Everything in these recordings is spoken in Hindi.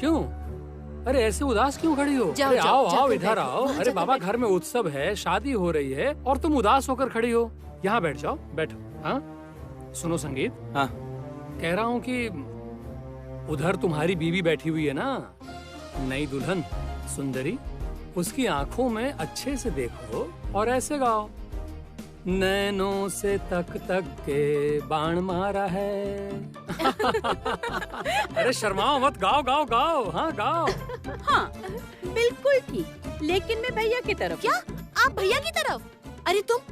क्यों? अरे ऐसे उदास क्यों खड़ी हो? जाओ, अरे जाओ, आओ जाकर आओ इधर बैठो, आओ। वहाँ अरे जाकर बाबा बैठो। घर में उत्सव है, शादी हो रही है और तुम उदास होकर खड़ी हो। यहाँ बैठ जाओ, बैठो। हाँ सुनो संगीत। हाँ। कह रहा हूँ कि उधर तुम्हारी बीवी बैठी हुई है ना, नई दुल्हन सुंदरी, उसकी आंखों में अच्छे से देखो और ऐसे गाओ, नैनों से तक तक के बाण मारा है। अरे शर्माओ मत, गाओ गाओ गाओ। हाँ गाओ। हाँ बिल्कुल ठीक, लेकिन मैं भैया की तरफ। क्या? आप भैया की तरफ? अरे तुम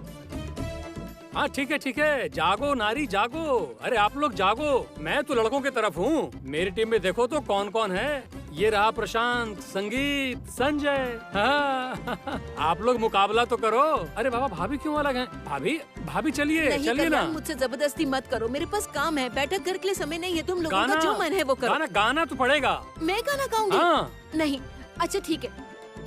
हाँ ठीक है, जागो नारी जागो। अरे आप लोग जागो, मैं तो लड़कों की तरफ हूँ। मेरी टीम में देखो तो कौन कौन है। ये रहा प्रशांत, संगीत, संजय। हाँ। आप लोग मुकाबला तो करो। अरे बाबा भाभी क्यों अलग हैं? भाभी चलिए नहीं चलिए ना। कल्याण, मुझसे जबरदस्ती मत करो, मेरे पास काम है। बैठक घर के लिए समय नहीं है, तुम लोगों गाना का जो मन है वो करो। गाना तो पड़ेगा। मैं गाना गाऊंगी? हाँ नहीं। अच्छा ठीक है,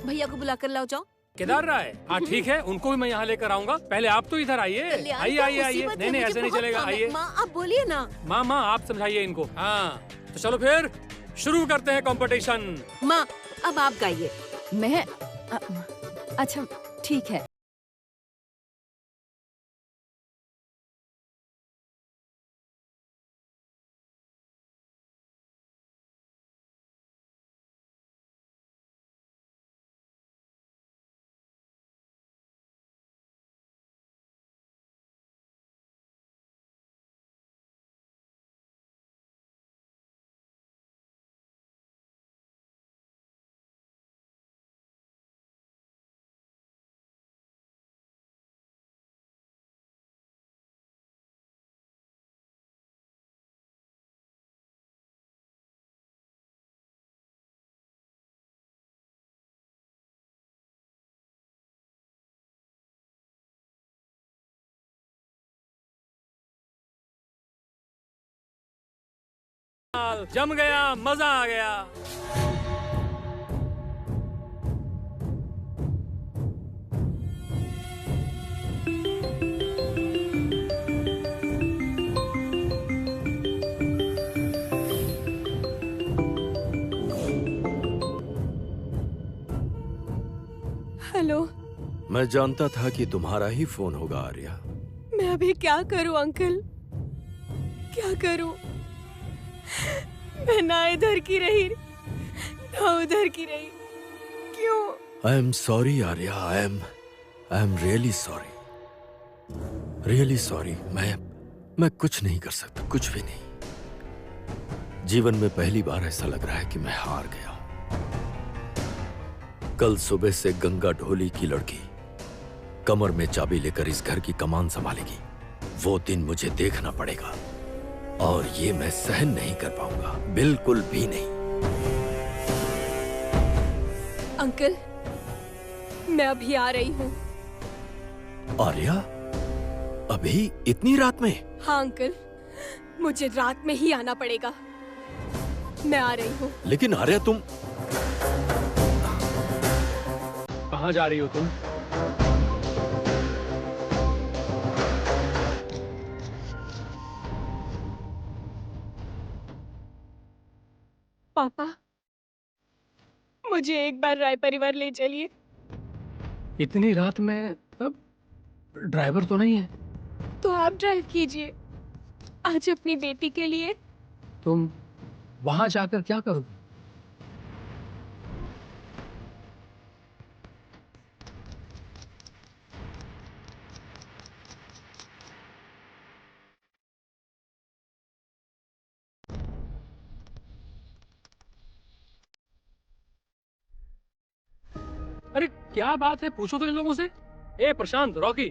भैया को बुला कर लाओ जाओ। केदार राय। हाँ ठीक है, उनको भी मैं यहाँ लेकर आऊंगा। पहले आप तो इधर आइए। कल्याण, आइए क्या आइए आइए। मुसीबत है, नहीं मुझे ऐसे नहीं बहुत चलेगा। काम है। आइए माँ आप बोलिए ना। माँ आप समझाइए इनको। हाँ तो चलो फिर शुरू करते हैं कंपटीशन। माँ अब आप गाइए। मैं अच्छा ठीक है। जम गया, मजा आ गया। हेलो। मैं जानता था कि तुम्हारा ही फोन होगा आर्या। मैं अभी क्या करूं अंकल, क्या करूं? मैं ना इधर की रही ना उधर की रही। क्यों? I am sorry Arya, I am really sorry, really sorry. मैं कुछ नहीं कर सकता, कुछ भी नहीं। जीवन में पहली बार ऐसा लग रहा है कि मैं हार गया हूं। कल सुबह से गंगा ढोली की लड़की कमर में चाबी लेकर इस घर की कमान संभालेगी। वो दिन मुझे देखना पड़ेगा और ये मैं सहन नहीं कर पाऊंगा, बिल्कुल भी नहीं। अंकल मैं अभी आ रही हूँ। आर्या, अभी इतनी रात में? हाँ अंकल, मुझे रात में ही आना पड़ेगा। मैं आ रही हूँ। लेकिन आर्या तुम कहाँ जा रही हो तुम? पापा मुझे एक बार राय परिवार ले चलिए। इतनी रात में? अब ड्राइवर तो नहीं है? तो आप ड्राइव कीजिए आज अपनी बेटी के लिए। तुम वहां जाकर क्या करोगे? अरे क्या बात है, पूछो तो इन लोगों से। ए प्रशांत, रॉकी,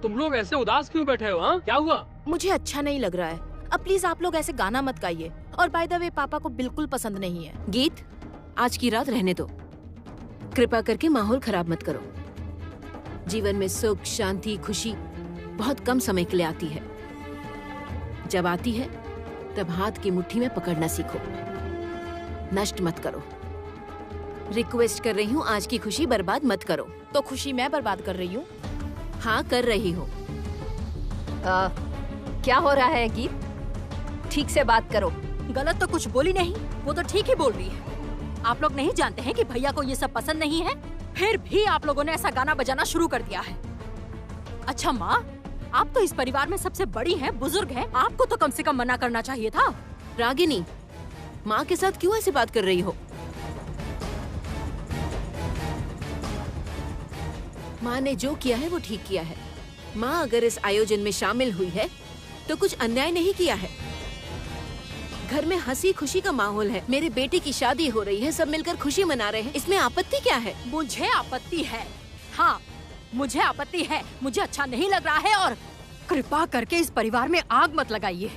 तुम लोग ऐसे उदास क्यों बैठे हो? हाँ क्या हुआ? मुझे अच्छा नहीं लग रहा है। अब प्लीज आप लोग ऐसे गाना मत गाइए। और बाय द वे पापा को बिल्कुल पसंद नहीं है। गीत आज की रात रहने दो, कृपा करके माहौल खराब मत करो। जीवन में सुख, शांति, खुशी बहुत कम समय के लिए आती है। जब आती है तब हाथ की मुट्ठी में पकड़ना सीखो, नष्ट मत करो। रिक्वेस्ट कर रही हूँ, आज की खुशी बर्बाद मत करो। तो खुशी मैं बर्बाद कर रही हूँ? हाँ कर रही हो। क्या हो रहा है गीत? ठीक से बात करो। गलत तो कुछ बोली नहीं, वो तो ठीक ही बोल रही है। आप लोग नहीं जानते हैं कि भैया को ये सब पसंद नहीं है, फिर भी आप लोगों ने ऐसा गाना बजाना शुरू कर दिया है। अच्छा माँ, आप तो इस परिवार में सबसे बड़ी हैं, बुजुर्ग हैं, आपको तो कम से कम मना करना चाहिए था। रागिनी, माँ के साथ क्यों ऐसी बात कर रही हो? माँ ने जो किया है वो ठीक किया है। माँ अगर इस आयोजन में शामिल हुई है तो कुछ अन्याय नहीं किया है। घर में हंसी खुशी का माहौल है, मेरे बेटे की शादी हो रही है, सब मिलकर खुशी मना रहे हैं, इसमें आपत्ति क्या है? मुझे आपत्ति है, हाँ मुझे आपत्ति है, मुझे अच्छा नहीं लग रहा है। और कृपा करके इस परिवार में आग मत लगाइए।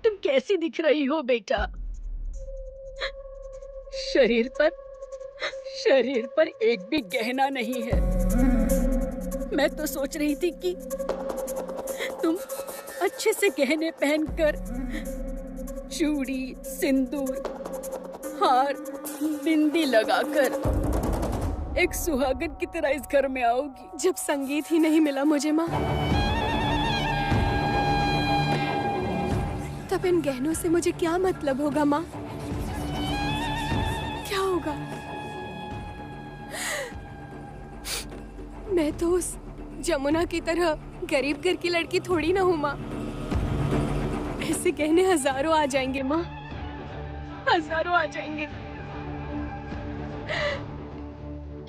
तुम कैसी दिख रही हो बेटा? शरीर पर शरीर पर एक भी गहना नहीं है। मैं तो सोच रही थी कि तुम अच्छे से गहने पहनकर चूड़ी, सिंदूर, हार, बिंदी लगाकर एक सुहागन की तरह इस घर में आओगी। जब संगीत ही नहीं मिला मुझे माँ, तब इन गहनों से मुझे क्या मतलब होगा माँ? क्या होगा? मैं तो उस जमुना की तरह गरीब घर की लड़की थोड़ी ना हूँ माँ। ऐसे गहने हजारों आ जाएंगे माँ, हजारों आ जाएंगे।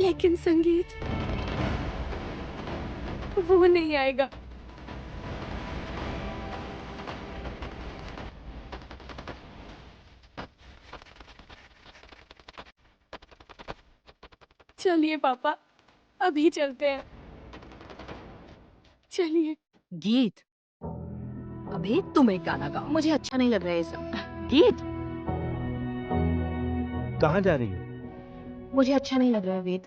लेकिन संगीत वो नहीं आएगा। चलिए पापा, अभी चलते हैं। चलिए। गीत, अभी तुम एक गाना गाओ। मुझे अच्छा नहीं लग रहा है ये सब। गीत, कहाँ जा रही हो? मुझे अच्छा नहीं लग रहा है वेद।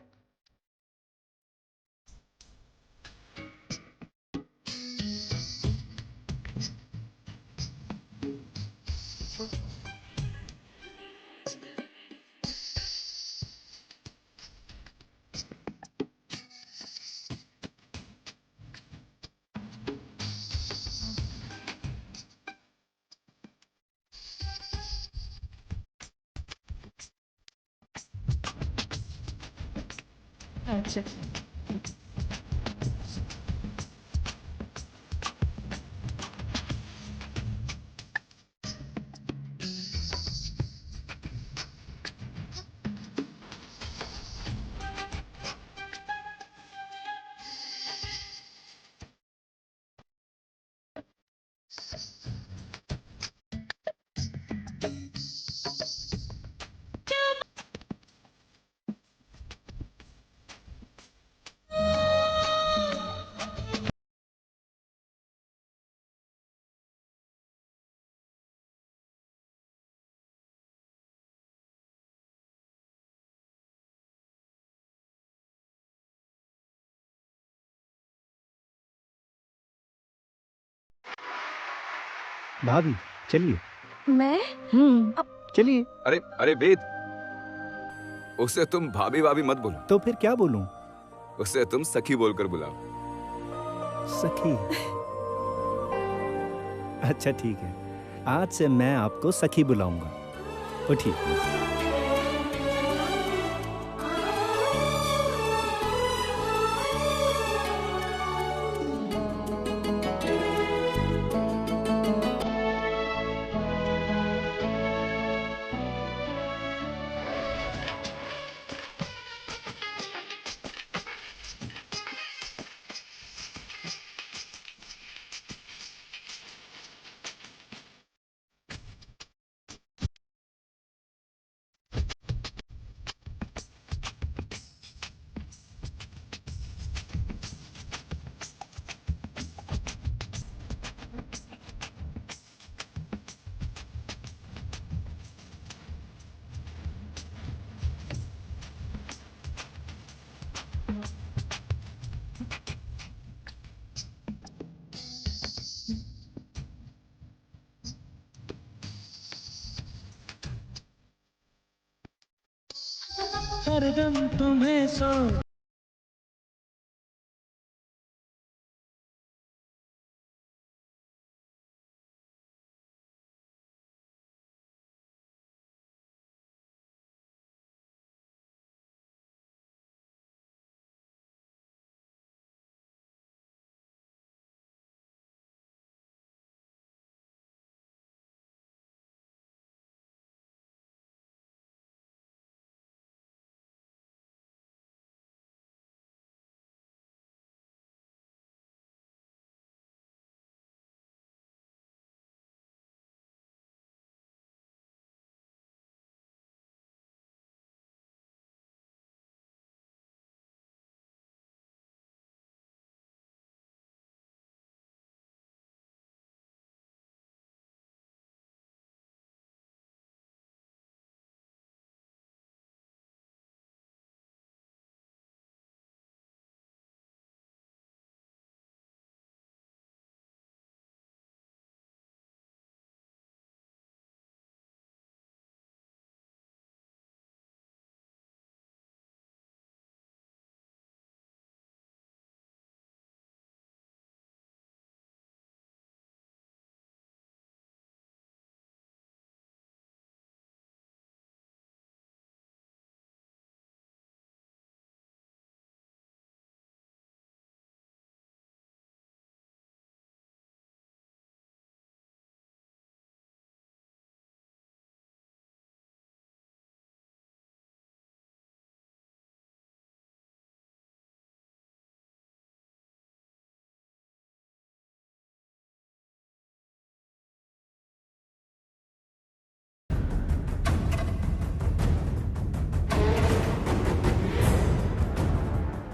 अच्छा, भाभी चलिए। मैं चलिए। अरे अरे वेद, उसे तुम भाभी भाभी मत बोलो, तो फिर क्या बोलूं? उसे तुम सखी बोलकर बुलाओ। सखी। अच्छा ठीक है, आज से मैं आपको सखी बुलाऊंगा। उठिए। हरदम तुम्हें सो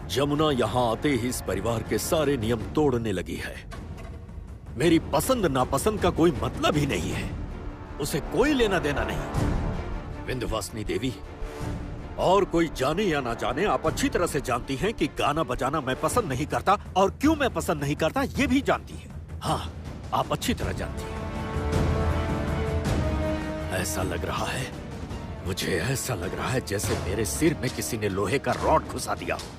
जमुना यहां आते ही इस परिवार के सारे नियम तोड़ने लगी है। मेरी पसंद नापसंद का कोई मतलब ही नहीं है, उसे कोई लेना देना नहीं। विंध्यवासिनी देवी, और कोई जाने या ना जाने, आप अच्छी तरह से जानती हैं कि गाना बजाना मैं पसंद नहीं करता, और क्यों मैं पसंद नहीं करता ये भी जानती हैं। हाँ, आप अच्छी तरह जानती हैं। ऐसा लग रहा है, मुझे ऐसा लग रहा है जैसे मेरे सिर में किसी ने लोहे का रॉड घुसा दिया हो।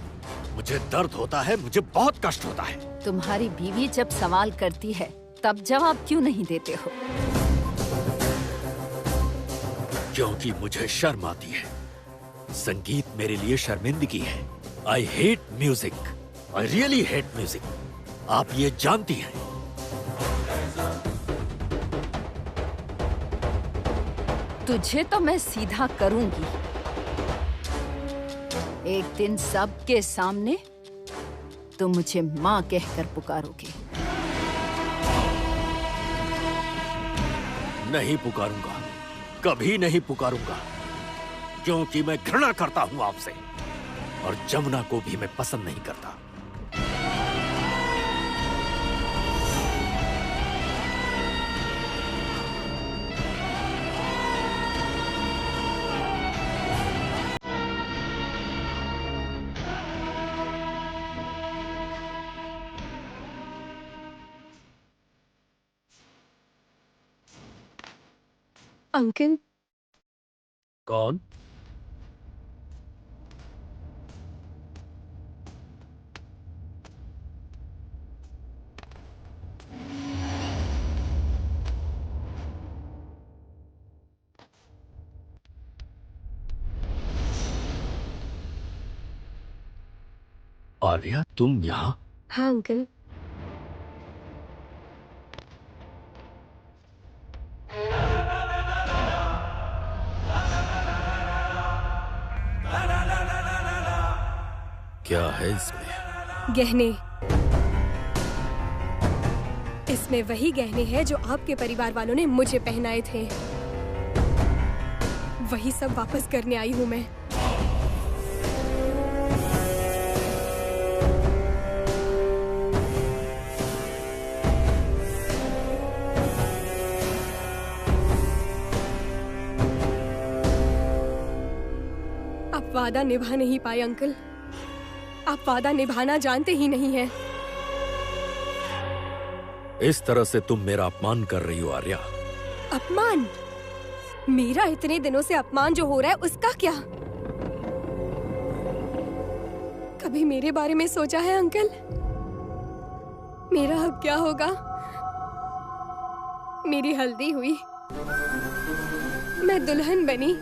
मुझे दर्द होता है, मुझे बहुत कष्ट होता है। तुम्हारी बीवी जब सवाल करती है तब जवाब क्यों नहीं देते हो? क्योंकि मुझे शर्म आती है। संगीत मेरे लिए शर्मिंदगी है। I hate music, I really hate music. आप ये जानती हैं। तुझे तो मैं सीधा करूंगी। एक दिन सबके सामने तुम मुझे माँ कहकर पुकारोगे। नहीं पुकारूंगा, कभी नहीं पुकारूंगा, क्योंकि मैं घृणा करता हूं आपसे, और जमुना को भी मैं पसंद नहीं करता। अंकल, कौन? आर्या, तुम यहाँ? हाँ अंकल। क्या है इसमें? गहने। इसमें वही गहने हैं जो आपके परिवार वालों ने मुझे पहनाए थे। वही सब वापस करने आई हूँ मैं। आप वादा निभा नहीं पाए अंकल। आप वादा निभाना जानते ही नहीं हैं। इस तरह से तुम मेरा अपमान कर रही हो आर्या। अपमान? मेरा इतने दिनों से अपमान जो हो रहा है उसका क्या? कभी मेरे बारे में सोचा है अंकल? मेरा अब क्या होगा? मेरी हल्दी हुई, मैं दुल्हन बनी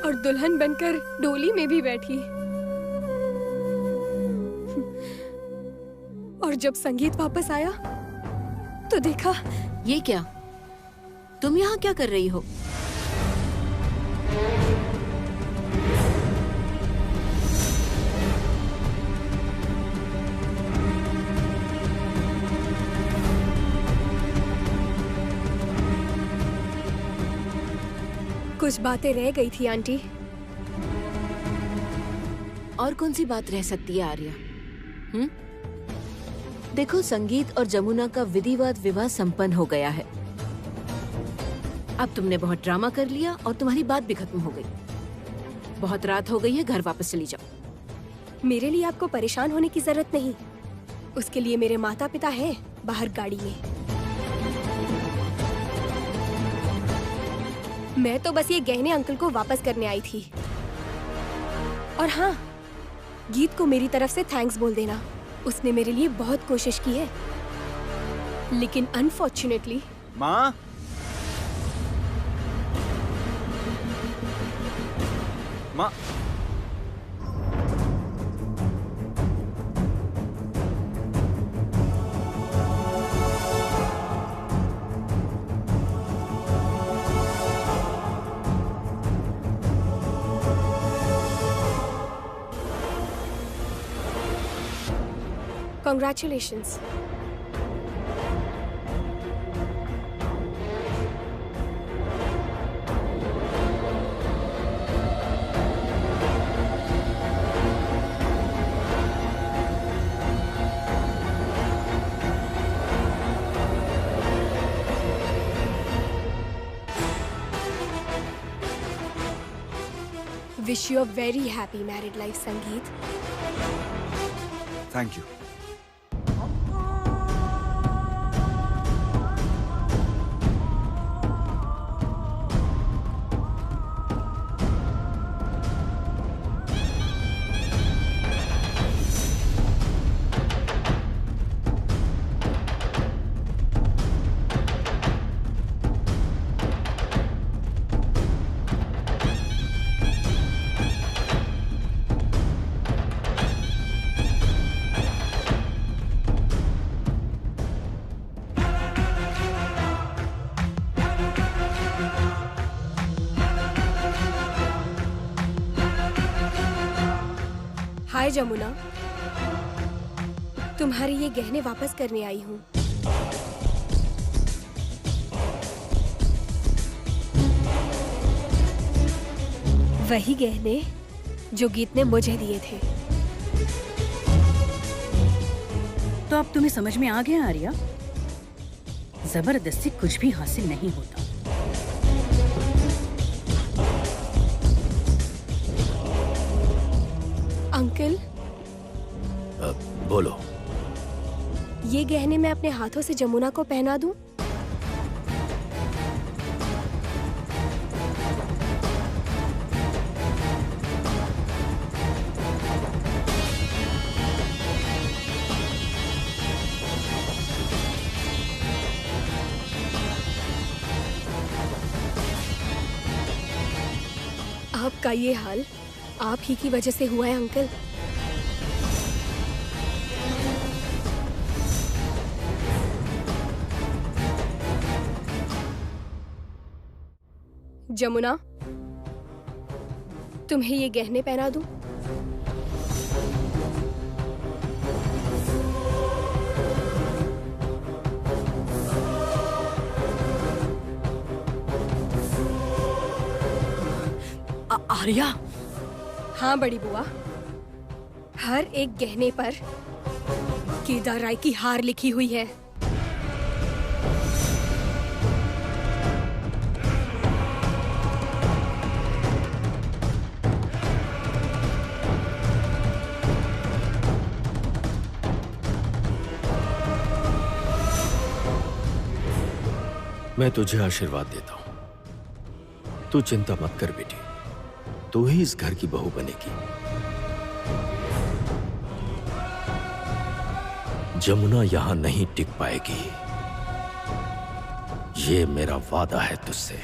और दुल्हन बनकर डोली में भी बैठी। और जब संगीत वापस आया तो देखा। ये क्या? तुम यहाँ क्या कर रही हो? कुछ बातें रह गई थी आंटी। और कौन सी बात रह सकती है आर्या? देखो, संगीत और जमुना का विधिवत विवाह संपन्न हो गया है। अब तुमने बहुत ड्रामा कर लिया और तुम्हारी बात भी खत्म हो गई। बहुत रात हो गई है, घर वापस चली जाओ। मेरे लिए आपको परेशान होने की जरूरत नहीं। उसके लिए मेरे माता पिता हैं बाहर गाड़ी में। मैं तो बस ये गहने अंकल को वापस करने आई थी। और हाँ, गीत को मेरी तरफ से थैंक्स बोल देना। उसने मेरे लिए बहुत कोशिश की है, लेकिन अनफॉर्चुनेटली। माँ, माँ, Congratulations. Wish you a very happy married life, Sangeet. Thank you. Hi Jamuna, तुम्हारे ये गहने वापस करने आई हूँ। वही गहने जो गीत ने मुझे दिए थे। तो अब तुम्हें समझ में आ गया आर्या, जबरदस्ती कुछ भी हासिल नहीं होता। अंकल, बोलो। ये गहने मैं अपने हाथों से जमुना को पहना दूं? का ये हाल आप ही की वजह से हुआ है अंकल। जमुना, तुम्हें ये गहने पहना दूं? आर्या। हाँ बड़ी बुआ, हर एक गहने पर केदार राय की हार लिखी हुई है। मैं तुझे आशीर्वाद देता हूं। तू चिंता मत कर बेटी, तू ही इस घर की बहू बनेगी। जमुना यहां नहीं टिक पाएगी, ये मेरा वादा है तुझसे।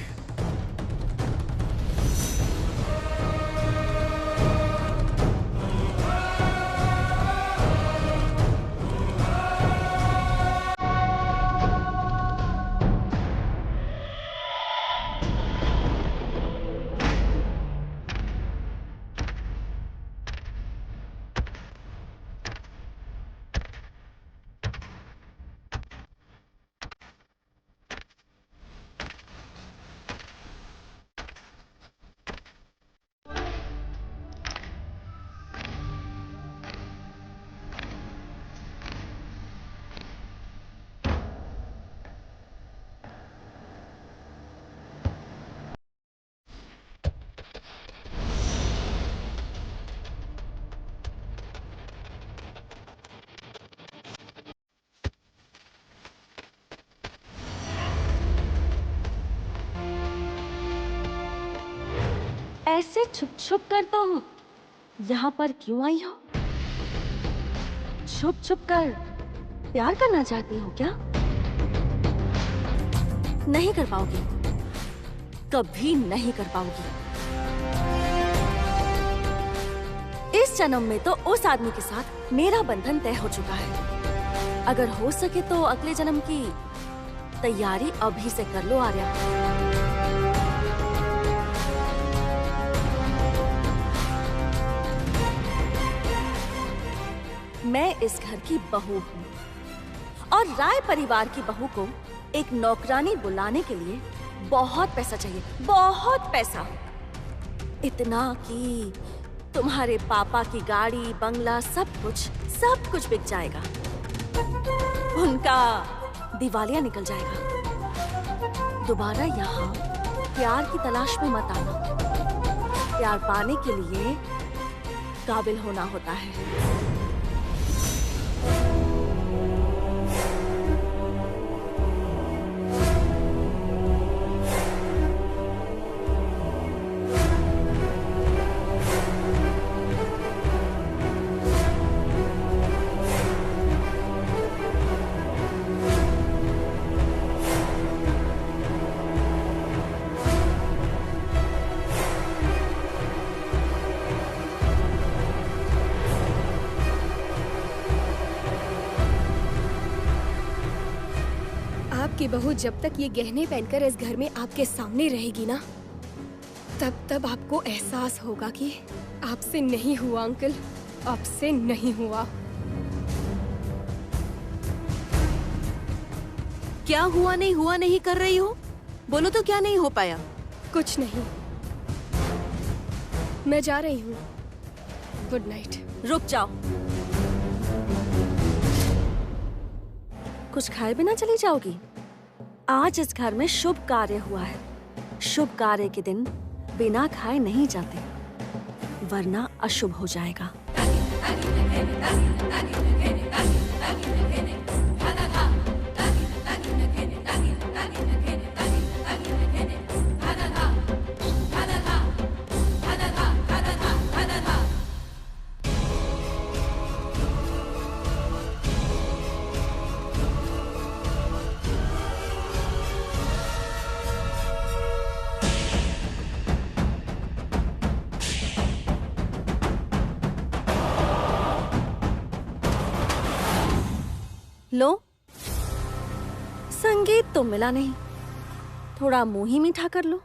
ऐसे छुप छुप कर तुम यहाँ पर क्यों आई हो? छुप छुप कर प्यार करना चाहती हो क्या? नहीं कर पाओगी, कभी नहीं कर पाओगी। इस जन्म में तो उस आदमी के साथ मेरा बंधन तय हो चुका है। अगर हो सके तो अगले जन्म की तैयारी अभी से कर लो आर्या। मैं इस घर की बहू हूँ और राय परिवार की बहू को एक नौकरानी बुलाने के लिए बहुत पैसा चाहिए, बहुत पैसा। इतना कि तुम्हारे पापा की गाड़ी, बंगला, सब कुछ बिक जाएगा। उनका दिवालिया निकल जाएगा। दोबारा यहाँ प्यार की तलाश में मत आना। प्यार पाने के लिए काबिल होना होता है। आपकी बहू जब तक ये गहने पहनकर इस घर में आपके सामने रहेगी ना, तब आपको एहसास होगा कि आपसे नहीं हुआ अंकल, आपसे नहीं हुआ। क्या हुआ नहीं कर रही हो? बोलो तो क्या नहीं हो पाया? कुछ नहीं, मैं जा रही हूँ। Good night. रुक जाओ, कुछ खाए बिना चली जाओगी? आज इस घर में शुभ कार्य हुआ है। शुभ कार्य के दिन बिना खाए नहीं जाते, वरना अशुभ हो जाएगा। लो, संगीत तो मिला नहीं, थोड़ा मुंह ही मीठा कर लो।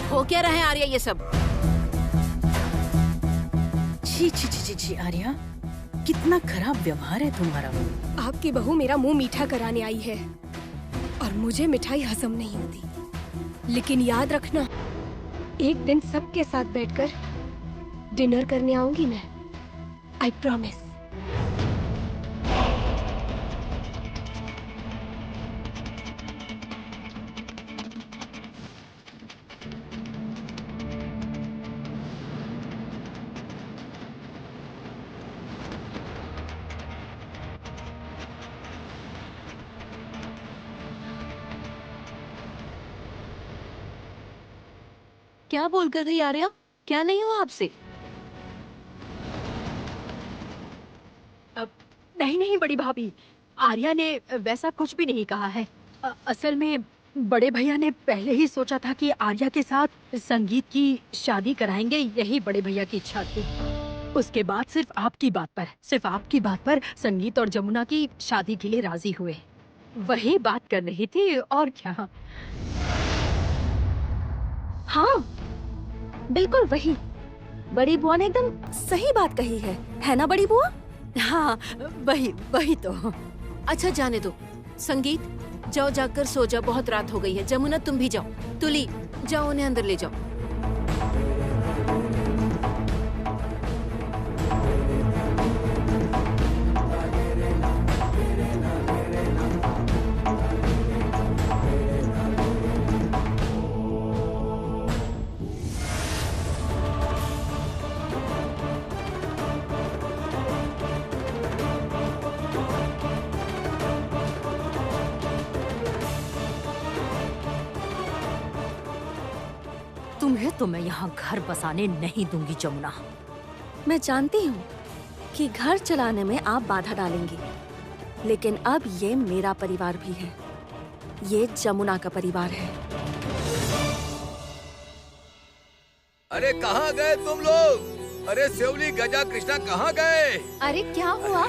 हो क्या रहा है आर्या ये सब? छी छी छी छी छी आर्या, कितना खराब व्यवहार है तुम्हारा। आपकी बहू मेरा मुंह मीठा कराने आई है और मुझे मिठाई हजम नहीं होती। लेकिन याद रखना, एक दिन सबके साथ बैठकर डिनर करने आऊंगी मैं। I promise. क्या बोल कर रही आर्या? क्या नहीं हुआ आपसे? नहीं नहीं बड़ी भाभी, आर्या ने वैसा कुछ भी नहीं कहा है। असल में बड़े भैया ने पहले ही सोचा था कि आर्या के साथ संगीत की शादी कराएंगे, यही बड़े भैया की इच्छा थी। उसके बाद सिर्फ आपकी बात पर संगीत और जमुना की शादी के लिए राजी हुए। वही बात कर रही थी और क्या। हाँ, बिल्कुल वही। बड़ी बुआ ने एकदम सही बात कही है ना बड़ी बुआ? हाँ, वही तो। अच्छा जाने दो। संगीत, जाओ जाकर सो जाओ, बहुत रात हो गई है। जमुना तुम भी जाओ। तुली, जाओ उन्हें अंदर ले जाओ। तुम्हें तो मैं यहाँ घर बसाने नहीं दूंगी जमुना। मैं जानती हूँ कि घर चलाने में आप बाधा डालेंगी, लेकिन अब ये मेरा परिवार भी है। ये जमुना का परिवार है। अरे कहाँ गए तुम लोग? अरे सेवली, गजा, कृष्णा कहाँ गए? अरे क्या हुआ?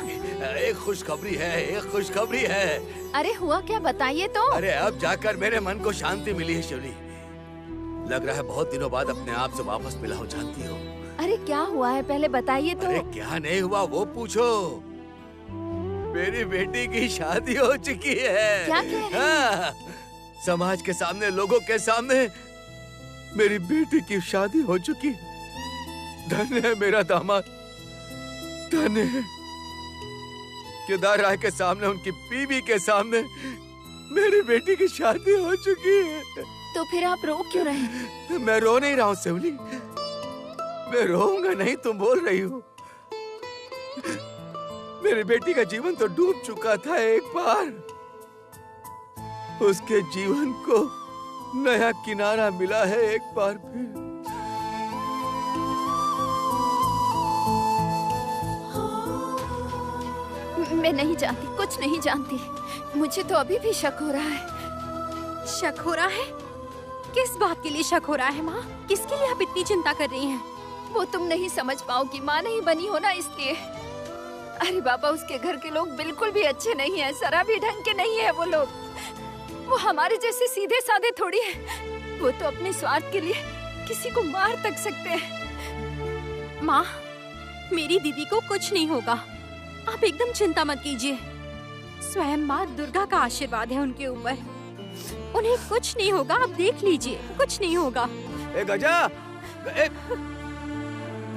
एक खुशखबरी है। अरे हुआ क्या, बताइए तो। अरे अब जाकर मेरे मन को शांति मिली है शिवली। लग रहा है बहुत दिनों बाद अपने आप से वापस मिला हो, जानती हो। अरे क्या हुआ है, पहले बताइए तो। अरे क्या नहीं हुआ वो पूछो। मेरी बेटी की शादी हो चुकी है। क्या कह रहे हैं? हाँ, समाज के सामने, लोगों के सामने मेरी बेटी की शादी हो चुकी। धन्य है मेरा दामाद, धन्य है। केदार राय के सामने, उनकी बीवी के सामने मेरी बेटी की शादी हो चुकी है। तो फिर आप रो क्यों रहे हैं? मैं रो नहीं रहा हूँ सेवली, मैं रोऊंगा नहीं, तुम बोल रही हो। मेरी बेटी का जीवन तो डूब चुका था एक बार, उसके जीवन को नया किनारा मिला है एक बार फिर। मैं नहीं जानती, कुछ नहीं जानती। मुझे तो अभी भी शक हो रहा है। शक हो रहा है? किस बात के लिए शक हो रहा है माँ? किसके लिए आप इतनी चिंता कर रही हैं? वो तुम नहीं समझ पाओगी, माँ नहीं बनी हो ना इसलिए। अरे बाबा, उसके घर के लोग बिल्कुल भी अच्छे नहीं हैं, शराबी ढंग के नहीं है वो लोग। वो हमारे जैसे सीधे साधे थोड़ी है। वो तो अपने स्वार्थ के लिए किसी को मार तक सकते हैं। माँ, मेरी दीदी को कुछ नहीं होगा, आप एकदम चिंता मत कीजिए। स्वयं माँ दुर्गा का आशीर्वाद है उनके ऊपर, उन्हें कुछ नहीं होगा, आप देख लीजिए, कुछ नहीं होगा। गजा,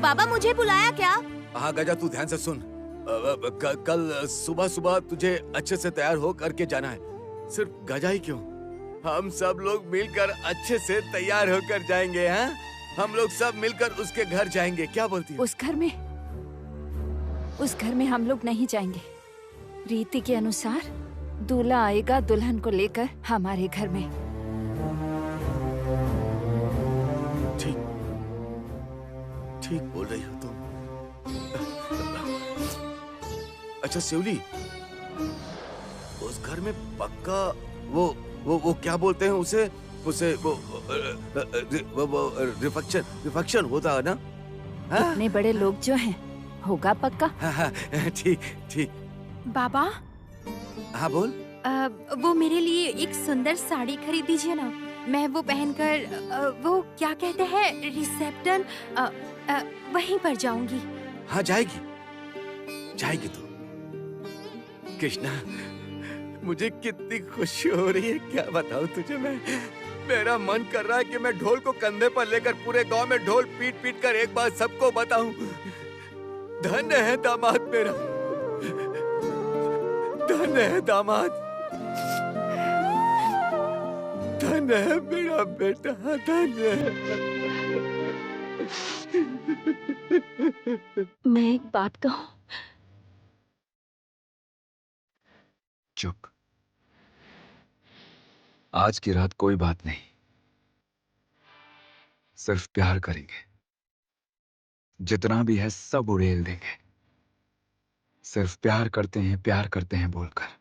बाबा मुझे बुलाया क्या? हाँ गजा, तू ध्यान से सुन। कल सुबह सुबह तुझे अच्छे से तैयार हो करके जाना है। सिर्फ गजा ही क्यों, हम सब लोग मिलकर अच्छे से तैयार होकर जाएंगे। हाँ, हम लोग सब मिलकर उसके घर जाएंगे, क्या बोलती है? उस घर में हम लोग नहीं जाएंगे। रीति के अनुसार दूल्हा आएगा दुल्हन को लेकर हमारे घर में। ठीक ठीक बोल रही हो तुम। अच्छा शिवली, उस घर में पक्का वो क्या बोलते हैं उसे रिफेक्शन होता है ना? इतने बड़े लोग जो हैं, होगा पक्का। ठीक ठीक। बाबा, हाँ बोल। वो मेरे लिए एक सुंदर साड़ी खरीद दीजिए ना। मैं वो पहनकर वो क्या कहते हैं रिसेप्शन वहीं पर जाऊंगी। हाँ जाएगी तू। कृष्णा, मुझे कितनी खुशी हो रही है, क्या बताऊं तुझे मैं। मेरा मन कर रहा है कि मैं ढोल को कंधे पर लेकर पूरे गांव में ढोल पीट पीट कर एक बार सबको बताऊं, धन्य है दामाद मेरा, धन्य है दामाद, धन्य है मेरा बेटा, धन्य है। मैं एक बात कहूं? चुप। आज की रात कोई बात नहीं, सिर्फ प्यार करेंगे, जितना भी है सब उड़ेल देंगे, सिर्फ प्यार करते हैं बोलकर।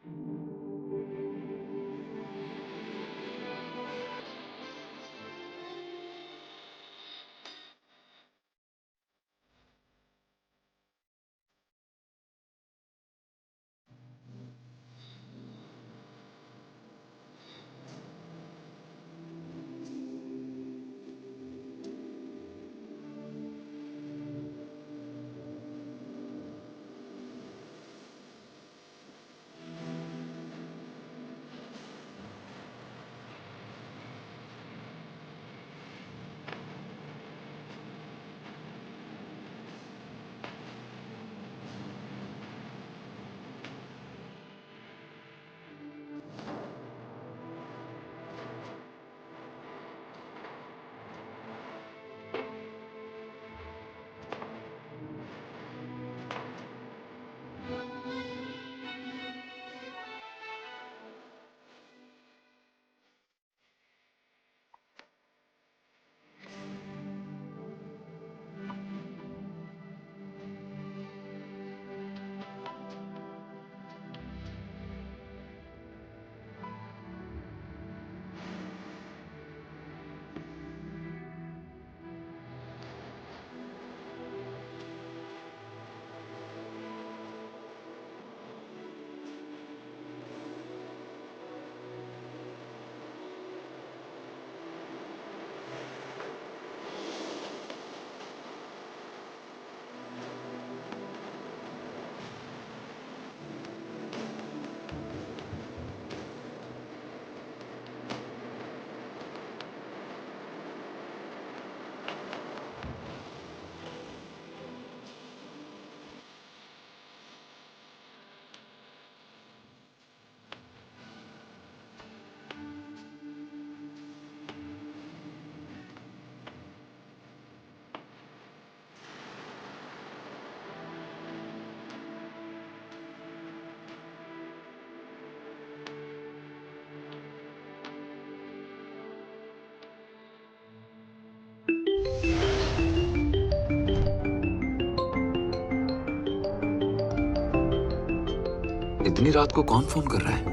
इतनी रात को कौन फोन कर रहा है?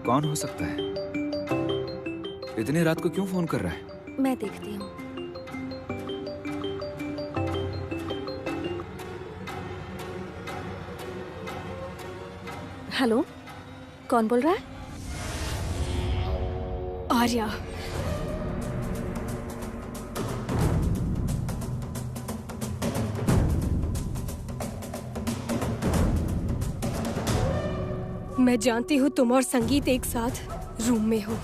कौन हो सकता है? इतनी रात को क्यों फोन कर रहा है? मैं देखती हूँ। हेलो, कौन बोल रहा है? आर्या। मैं जानती हूँ तुम और संगीत एक साथ रूम में हो,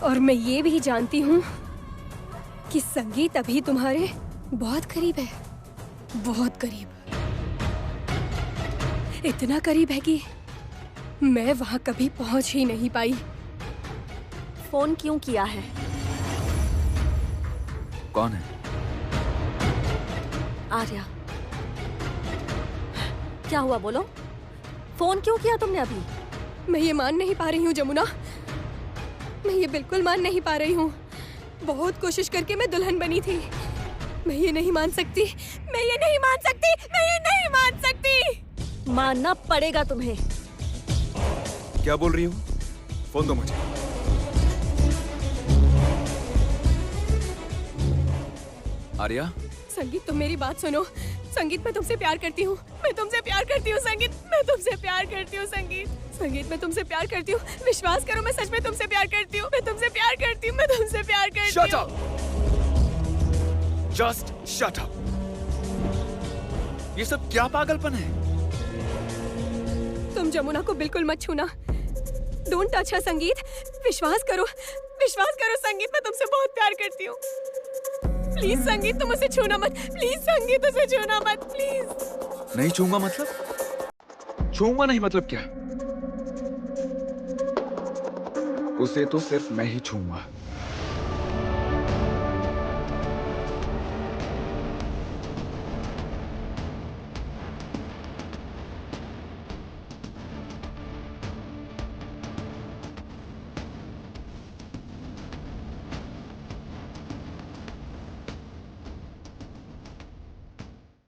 और मैं ये भी जानती हूँ कि संगीत अभी तुम्हारे बहुत करीब है, बहुत करीब। इतना करीब है कि मैं वहां कभी पहुंच ही नहीं पाई। फोन क्यों किया है? कौन है? आर्या। क्या हुआ बोलो? फोन क्यों किया तुमने अभी? मैं ये मान नहीं पा रही हूँ जमुना, मैं ये बिल्कुल मान नहीं पा रही हूँ। बहुत कोशिश करके मैं दुल्हन बनी थी। मैं ये नहीं मान सकती, मैं ये नहीं मान सकती, मैं ये नहीं मान सकती। मानना पड़ेगा तुम्हें। क्या बोल रही हो? फोन दो मुझे। आर्या, संगीत तुम मेरी बात सुनो। संगीत मैं तुमसे प्यार करती हूँ, मैं तुमसे प्यार करती हूँ संगीत, मैं तुमसे प्यार करती हूँ संगीत। संगीत मैं तुमसे प्यार करती हूँ, विश्वास करो मैं सच में तुमसे प्यार करती हूँ, मैं तुमसे प्यार करती हूँ, मैं तुमसे प्यार करती हूँ। Shut up! Just shut up! ये सब क्या पागलपन है? तुम जमुना को बिल्कुल मत छूना। डोंट टच हर संगीत। विश्वास करो संगीत, मैं तुमसे बहुत प्यार करती हूँ। प्लीज संगीत तुम उसे छूना मत, प्लीज संगीत उसे छूना मत, प्लीज। नहीं छूंगा मतलब? छूंगा नहीं मतलब क्या? उसे तो सिर्फ मैं ही छूंगा।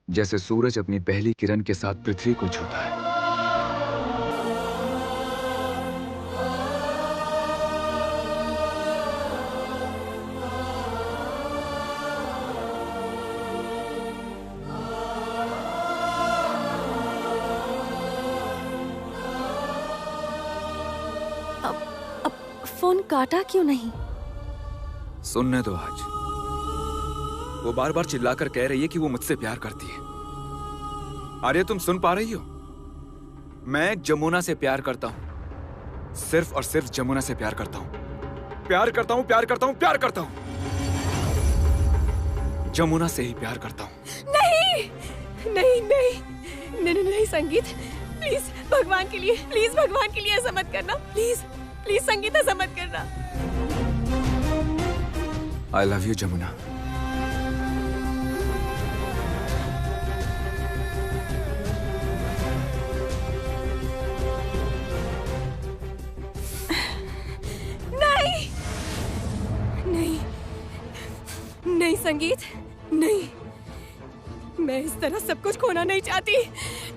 जैसे सूरज अपनी पहली किरण के साथ पृथ्वी को छूता है। अब फोन काटा क्यों नहीं? सुनने दो आज। वो बार बार चिल्लाकर कह रही है कि वो मुझसे प्यार करती है। आर्या, तुम सुन पा रही हो? मैं जमुना से प्यार करता हूं। सिर्फ और सिर्फ जमुना से प्यार करता हूं। प्यार करता हूं, प्यार करता हूं, प्यार करता हूं। जमुना से ही प्यार करता हूं। नहीं नहीं नहीं नहीं नहीं संगीत, प्लीज भगवान के लिए, प्लीज भगवान के लिए ऐसा मत करना, प्लीज प्लीज संगीत ऐसा मत करना। I love you Jamuna. नहीं संगीत, नहीं। मैं इस तरह सब कुछ खोना नहीं चाहती,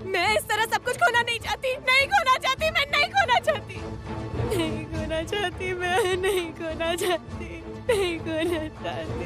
मैं इस तरह सब कुछ खोना नहीं चाहती, नहीं खोना चाहती, मैं नहीं खोना चाहती, नहीं खोना चाहती, मैं नहीं खोना चाहती, नहीं खोना चाहती।